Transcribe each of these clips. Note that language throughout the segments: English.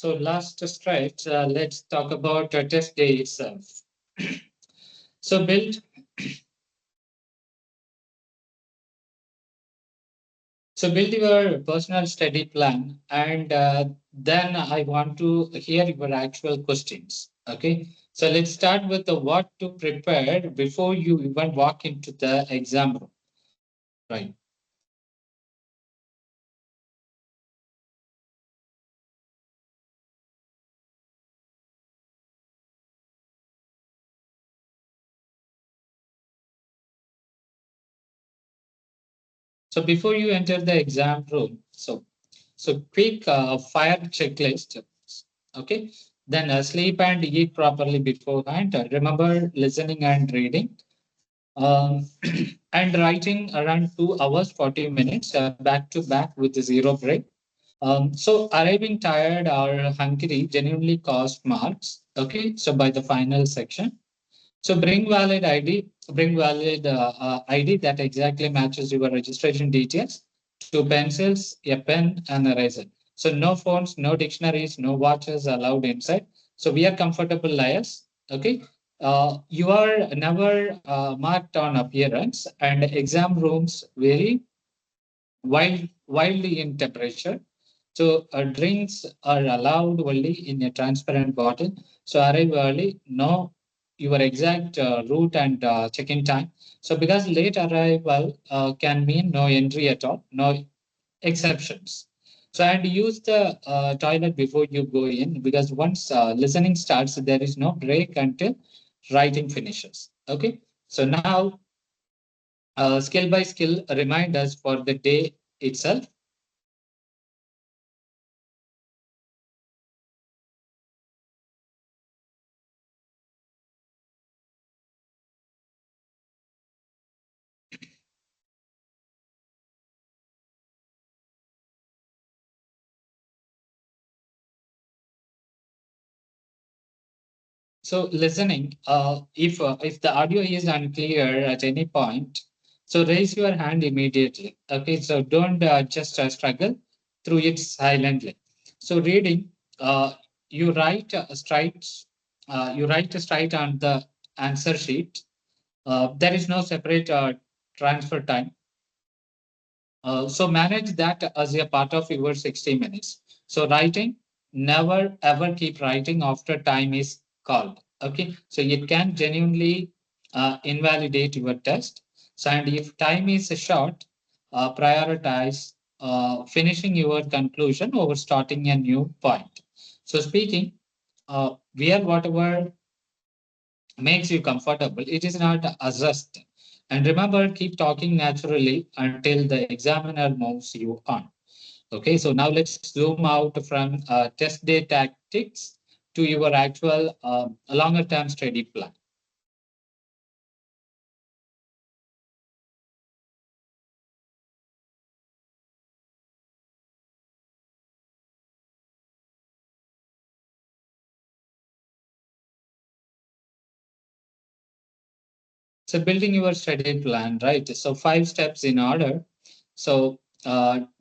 So last stretch, let's talk about test day itself. So build your personal study plan, and then I want to hear your actual questions. Okay. So let's start with the what to prepare before you even walk into the exam room. Right. So before you enter the exam room, so quick fire checklist. Okay. Then sleep and eat properly beforehand. Remember listening and reading. And writing around 2 hours, 40 minutes back to back with zero break. So arriving tired or hungry genuinely cost marks. Okay. So by the final section. So bring valid ID that exactly matches your registration details, two pencils, a pen, and eraser. So no phones, no dictionaries, no watches allowed inside. So we are comfortable liars. Okay. You are never marked on appearance, and exam rooms vary wildly in temperature. So drinks are allowed only in a transparent bottle. So arrive early, know your exact route and check-in time. So because late arrival can mean no entry at all, no exceptions. So and use the toilet before you go in, because once listening starts, there is no break until writing finishes. Okay. So now skill by skill reminders for the day itself. So listening, if the audio is unclear at any point, so raise your hand immediately. Okay, so don't just struggle through it silently. So reading, you write straight, you write straight on the answer sheet. There is no separate transfer time. So manage that as a part of your 60 minutes. So writing, never ever keep writing after time is called. Okay. So it can genuinely invalidate your test. So and if time is short, prioritize finishing your conclusion over starting a new point. So speaking, wear whatever makes you comfortable. It is not adjust. And remember, keep talking naturally until the examiner moves you on. Okay, so now let's zoom out from test day tactics to your actual longer term study plan. So building your study plan, right? So 5 steps in order. So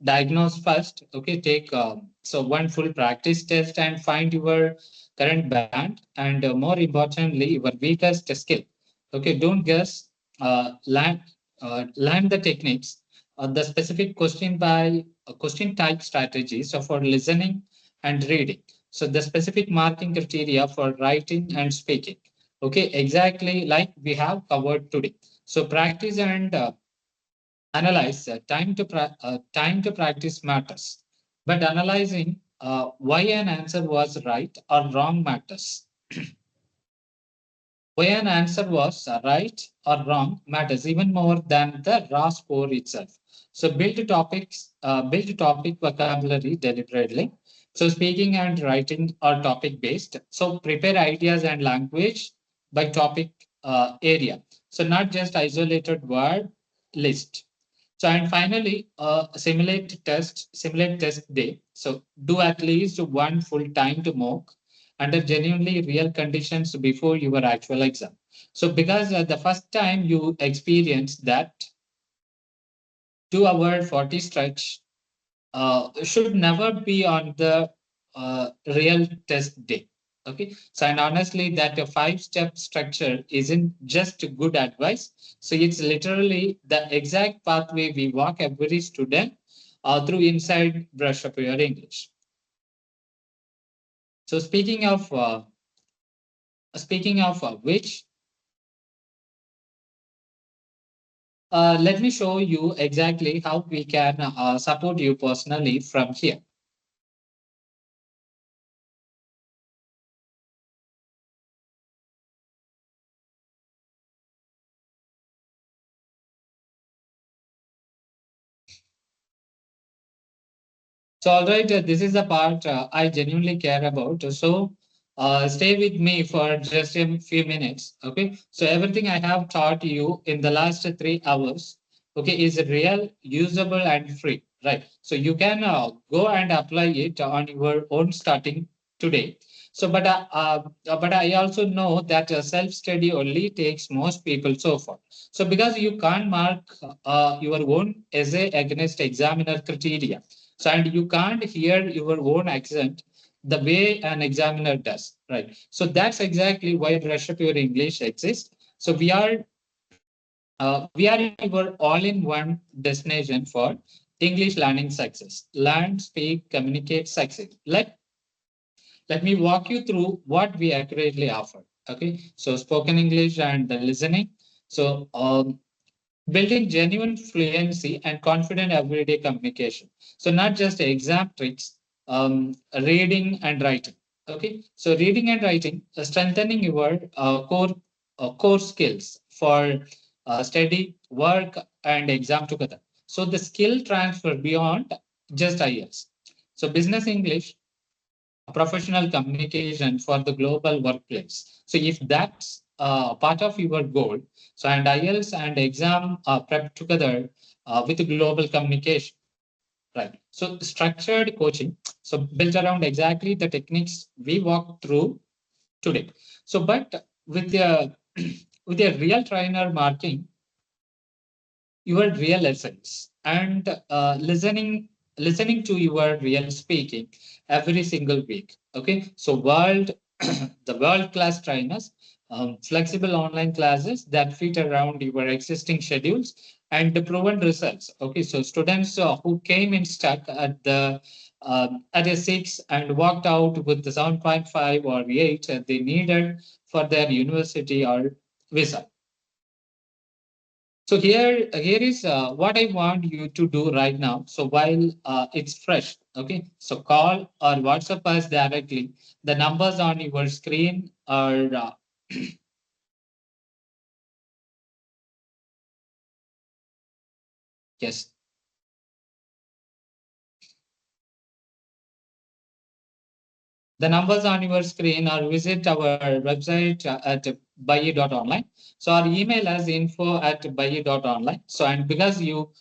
diagnose first. Okay, take so one full practice test and find your current band, and more importantly, your weakest skill. Okay, don't guess. Land the techniques. The specific question by question type strategies. So for listening and reading. So the specific marking criteria for writing and speaking. Okay, exactly like we have covered today. So practice and analyze. Time to practice matters, but analyzing why an answer was right or wrong matters. Why an answer was right or wrong matters even more than the raw score itself. So build topic vocabulary deliberately. So speaking and writing are topic based. So prepare ideas and language by topic area. So not just isolated word list. So and finally, simulate test day. So do at least one full time to mock under genuinely real conditions before your actual exam. So because the first time you experience that 2 hour 40 stretch should never be on the real test day. Okay. So, and honestly, that a 5 step structure isn't just good advice. So, it's literally the exact pathway we walk every student through inside brush up your English. So, speaking of which, let me show you exactly how we can support you personally from here. So, all right, this is the part I genuinely care about. So, stay with me for just a few minutes. Okay. So, everything I have taught you in the last 3 hours, okay, is real, usable, and free. Right. So, you can go and apply it on your own starting today. So, but I also know that self study only takes most people so far. So, because you can't mark your own essay against examiner criteria, so, and you can't hear your own accent the way an examiner does, right? So that's exactly why Brush Up Your English exists. So we are your all-in-one destination for English learning success. Learn, speak, communicate, succeed. Let me walk you through what we accurately offer. Okay, so spoken English and the listening. So building genuine fluency and confident everyday communication. So not just exam tricks, reading and writing. Okay, so reading and writing, strengthening your core skills for study, work, and exam together. So the skill transfer beyond just IELTS. So business English, professional communication for the global workplace. So if that's part of your goal, so and IELTS and exam prep together with global communication, right? So structured coaching, so built around exactly the techniques we walk through today. So but with a with a real trainer marking your real lessons and listening to your real speaking every single week. Okay, so world the world class trainers, flexible online classes that fit around your existing schedules and the proven results. Okay, so students who came in stuck at a 6 and walked out with the 7.5 or 8 they needed for their university or visa. So here is what I want you to do right now. So while it's fresh, okay. So call or WhatsApp us directly. The numbers on your screen are yes. The numbers on your screen or visit our website at BUYE.online. So our email is info@BUYE.online. So and because you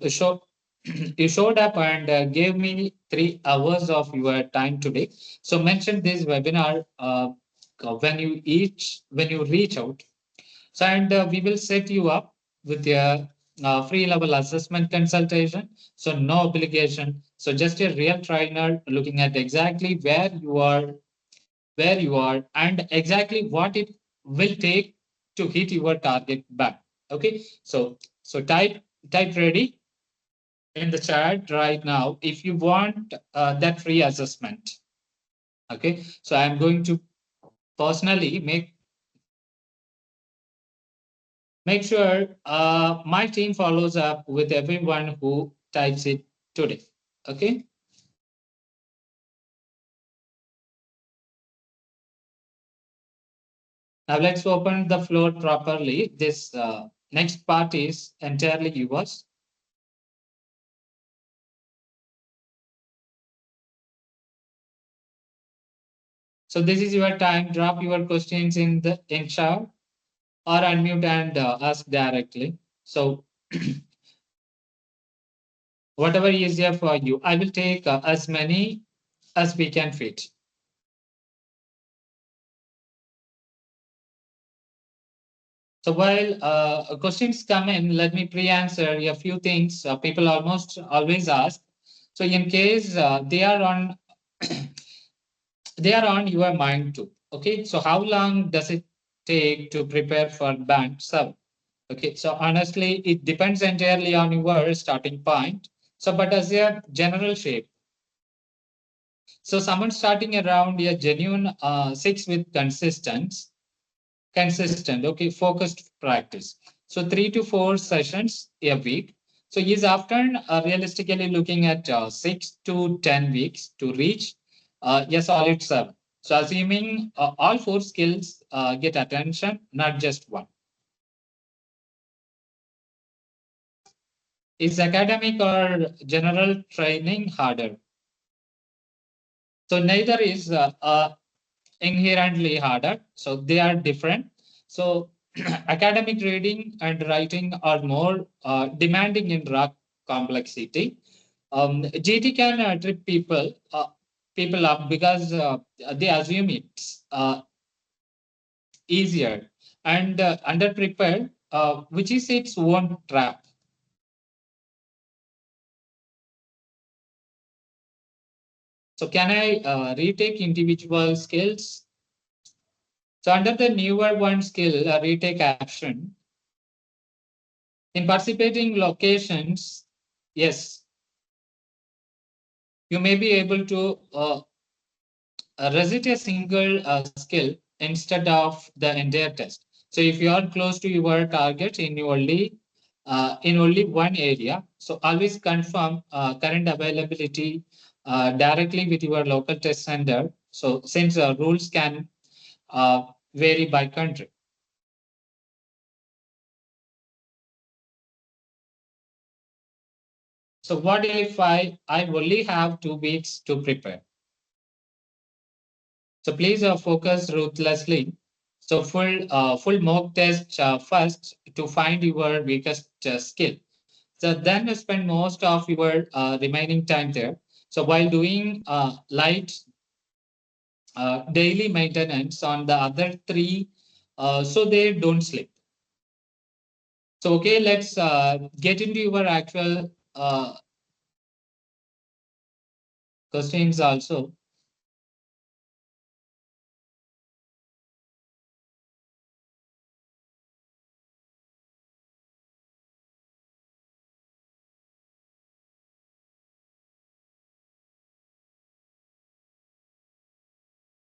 show you showed up and gave me 3 hours of your time today. So mention this webinar when you reach out. So and we will set you up with a free level assessment consultation. So no obligation. So just a real trainer looking at exactly where you are, and exactly what it will take to hit your target back. Okay. So type ready in the chat right now if you want that free assessment. Okay. So I'm going to personally make sure my team follows up with everyone who types it today. Okay. Now let's open the floor properly. This next part is entirely yours. So this is your time. Drop your questions in the in chat or unmute and ask directly. So whatever is easier for you, I will take as many as we can fit. So while questions come in, let me pre-answer a few things people almost always ask. So in case they are on they are on your mind too. Okay, so how long does it take to prepare for band 7? Okay, so honestly, it depends entirely on your starting point. So, but as a general shape, so someone starting around a genuine 6 with consistent, okay, focused practice. So 3 to 4 sessions a week. So he is often realistically looking at 6 to 10 weeks to reach a solid 7. So assuming all 4 skills get attention, not just one. Is academic or general training harder? So neither is inherently harder. So they are different. So academic reading and writing are more demanding in raw complexity. GT can trip people up because they assume it's easier and underprepared, which is its own trap. So can I retake individual skills? So under the newer one skill, retake action, in participating locations, yes, you may be able to recite a single skill instead of the entire test. So if you are close to your target in only one area, so always confirm current availability directly with your local test center. So since rules can vary by country. So what if I only have 2 weeks to prepare? So please focus ruthlessly. So full mock test first to find your weakest skill. So then you spend most of your remaining time there. So while doing light daily maintenance on the other 3, so they don't slip. So okay, let's get into your actual questions also.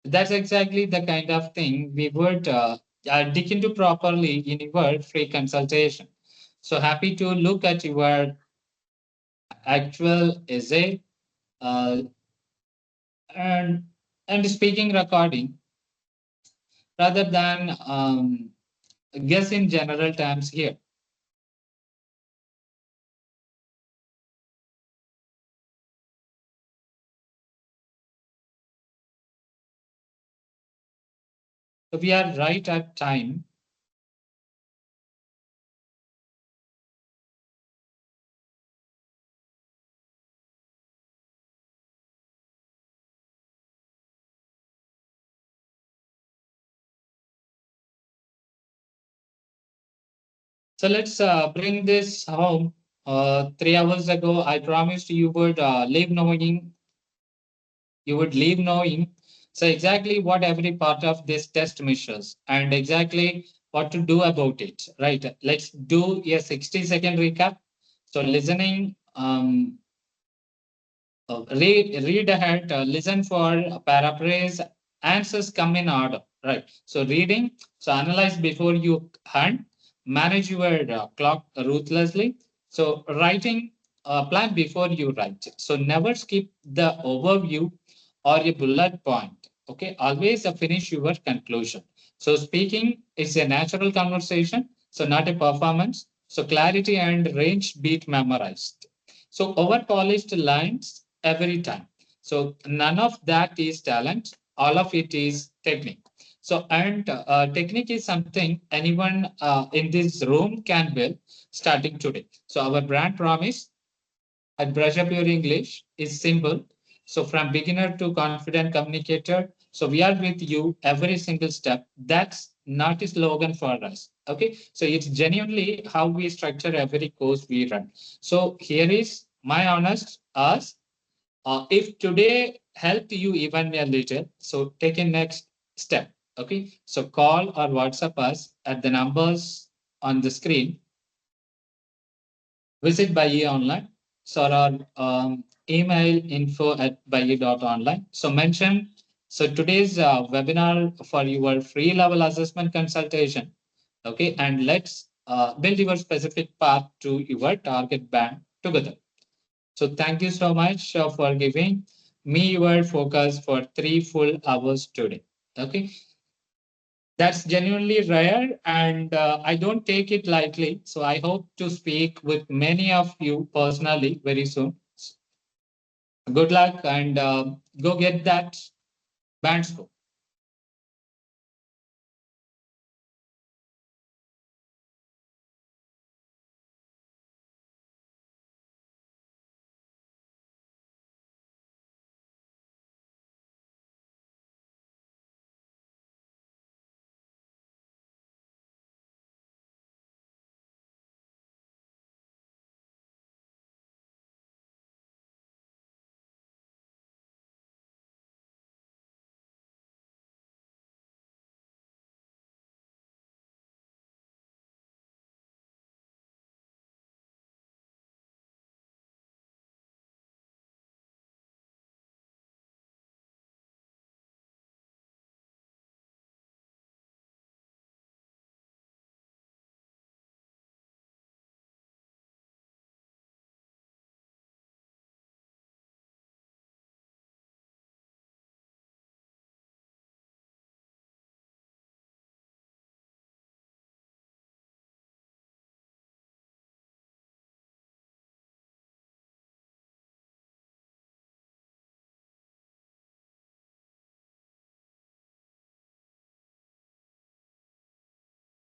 That's exactly the kind of thing we would dig into properly in your free consultation. So happy to look at your actual essay uh, and speaking recording rather than guess in general terms here. So we are right at time. So let's bring this home. 3 hours ago, I promised you would leave knowing so exactly what every part of this test measures and exactly what to do about it. Right. Let's do a 60-second recap. So listening, read ahead, listen for paraphrase, answers come in order. Right. So reading, so analyze before you hunt, manage your clock ruthlessly. So writing, plan before you write. So never skip the overview or a bullet point. Okay. Always finish your conclusion. So speaking is a natural conversation, so not a performance. So clarity and range beat memorized. So over polished lines every time. So none of that is talent. All of it is technique. So and technique is something anyone in this room can build starting today. So our brand promise at Brush Up Your English is simple. So from beginner to confident communicator. So we are with you every single step. That's not a slogan for us. Okay. So it's genuinely how we structure every course we run. So here is my honest ask. If today helped you even a little, so take a next step. Okay. So call or WhatsApp us at the numbers on the screen. Visit BUYE-Online. So our email info@buyE.online. So mention, so today's webinar for your free level assessment consultation. Okay. And let's build your specific path to your target band together. So thank you so much for giving me your focus for 3 full hours today. Okay. That's genuinely rare and I don't take it lightly. So I hope to speak with many of you personally very soon. Good luck and go get that band score.